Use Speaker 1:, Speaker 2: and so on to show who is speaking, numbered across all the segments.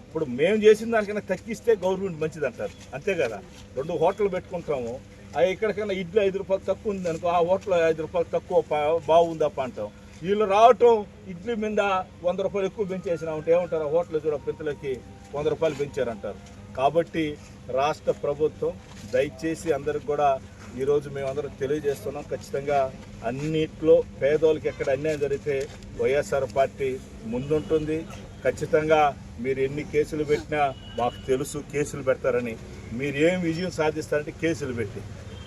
Speaker 1: ఇప్పుడు మేము చేసిన దానికన్నా తగ్గిస్తే గవర్నమెంట్ మంచిది అంటారు, అంతే కదా. 2 హోటళ్ళు పెట్టుకుంటాము, అవి ఇక్కడికన్నా ఇడ్లీ 5 రూపాయలు తక్కువ ఉంది అనుకో, ఆ హోటల్ 5 రూపాయలు తక్కువ బాగుందప్ప అంటాం. వీళ్ళు రావటం ఇడ్లీ మీద 100 రూపాయలు ఎక్కువ పెంచేసినామంటే ఏమంటారు, ఆ హోటల్ చూడ పెంతలకి 100 రూపాయలు పెంచారంటారు. కాబట్టి రాష్ట్ర ప్రభుత్వం దయచేసి అందరికి కూడా ఈరోజు మేమందరం తెలియజేస్తున్నాం, ఖచ్చితంగా అన్నిట్లో పేదోళ్ళకి ఎక్కడ అన్యాయం జరిగితే వైఎస్ఆర్ పార్టీ ముందుంటుంది. ఖచ్చితంగా మీరు ఎన్ని కేసులు పెట్టినా మాకు తెలుసు కేసులు పెడతారని. మీరు ఏం విజయం సాధిస్తారంటే కేసులు పెట్టి.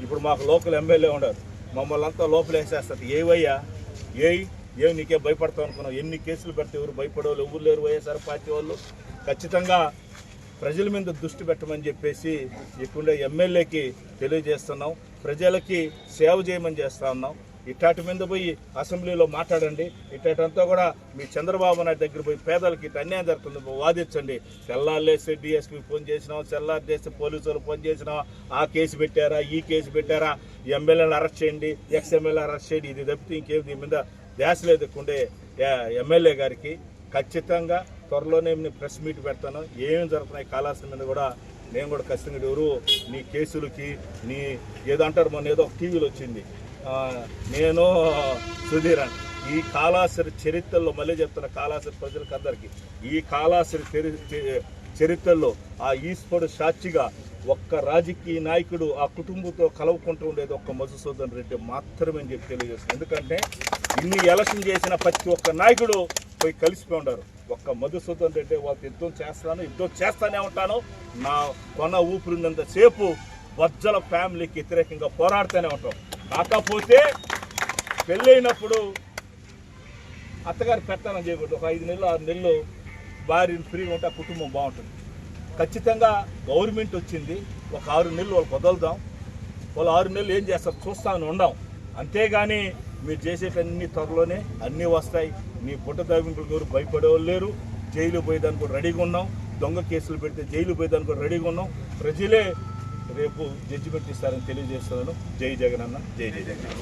Speaker 1: ఇప్పుడు మాకు లోకల్ ఎమ్మెల్యే ఉన్నారు, మమ్మల్ని అంతా లోపల వేసేస్తారు. ఏవయ్యా ఏం నీకే భయపడతావు అనుకున్నావు? ఎన్ని కేసులు పెడితే ఎవరు భయపడేవాళ్ళు ఎవరు లేరు వైఎస్ఆర్ పార్టీ వాళ్ళు. ఖచ్చితంగా ప్రజల మీద దృష్టి పెట్టమని చెప్పేసి ఇక్కడ ఎమ్మెల్యేకి తెలియజేస్తున్నాం. ప్రజలకి సేవ చేయమని చేస్తూ ఉన్నాం. ఇట్లాంటి మీద పోయి అసెంబ్లీలో మాట్లాడండి. ఇట్లాంటింతా కూడా మీ చంద్రబాబు నాయుడు దగ్గర పోయి పేదలకి ఇట్లా అన్యాయం జరుగుతుంది వాదించండి. తెల్లారులేస్తే డిఎస్పీకి ఫోన్ చేసినాం, తెల్లారు చేస్తే పోలీసు వాళ్ళు ఫోన్ చేసినాం, ఆ కేసు పెట్టారా ఈ కేసు పెట్టారా, ఎమ్మెల్యేలు అరెస్ట్ చేయండి, ఎక్స్ఎమ్మెల్యే అరెస్ట్ చేయండి, ఇది తప్పితే ఇంకేం దీని మీద ధ్యాస లేదు. ఎమ్మెల్యే గారికి ఖచ్చితంగా త్వరలోనే నేను ప్రెస్ మీట్ పెడతాను. ఏం జరుగుతున్నాయి కాళహస్తి మీద కూడా నేను కూడా ఖచ్చితంగా ఎవరు నీ కేసులకి నీ ఏదో అంటారు, మొన్న ఏదో ఒక టీవీలో వచ్చింది, నేను సుధీర్ అని. ఈ కాళహస్తి చరిత్రలో మళ్ళీ చెప్తున్న కాళహస్తి ప్రజలకు అందరికీ, ఈ కాళహస్తి చరిత్రలో ఆ ఈశ్వరుడు సాక్షిగా ఒక్క రాజకీయ నాయకుడు ఆ కుటుంబంతో కలవకుంటూ ఉండేది ఒక్క మధుసూదన్ రెడ్డి మాత్రమే అని చెప్పి తెలియజేస్తుంది. ఎందుకంటే ఇన్ని ఎలక్షన్ చేసిన ప్రతి ఒక్క నాయకుడు పోయి కలిసిపోయి ఉన్నారు. ఒక్క మధుసూదన్ రెడ్డి వాళ్ళకి యుద్ధం చేస్తానే ఉంటాను. నా కొన ఊపిరినంతసేపు బొజ్జల ఫ్యామిలీకి వ్యతిరేకంగా పోరాడుతూనే ఉంటాం. కాకపోతే పెళ్ళైనప్పుడు అత్తగారు పెట్టానని చేయకూడదు. ఒక 5 నెలలు 6 నెలలు భార్యను ఫ్రీగా ఉంటే ఆ కుటుంబం బాగుంటుంది. ఖచ్చితంగా గవర్నమెంట్ వచ్చింది, ఒక 6 నెలలు వాళ్ళకి వదులుదాం. వాళ్ళు 6 నెలలు ఏం చేస్తారు చూస్తామని ఉండం. అంతేగాని మీరు చేసేటన్ని త్వరలోనే అన్నీ వస్తాయి. మీ పుట్ట తగ్గింపులు ఎవరు భయపడేవాళ్ళు లేరు. జైలు పోయేదానికి కూడా రెడీగా ఉన్నాం. దొంగ కేసులు పెడితే జైలు పోయేదానికి కూడా రెడీగా ఉన్నాం. ప్రజలే రేపు జడ్జిమెంట్ ఇస్తారని తెలియజేస్తున్నాను. జై జగన్ అన్న, జై జగన్.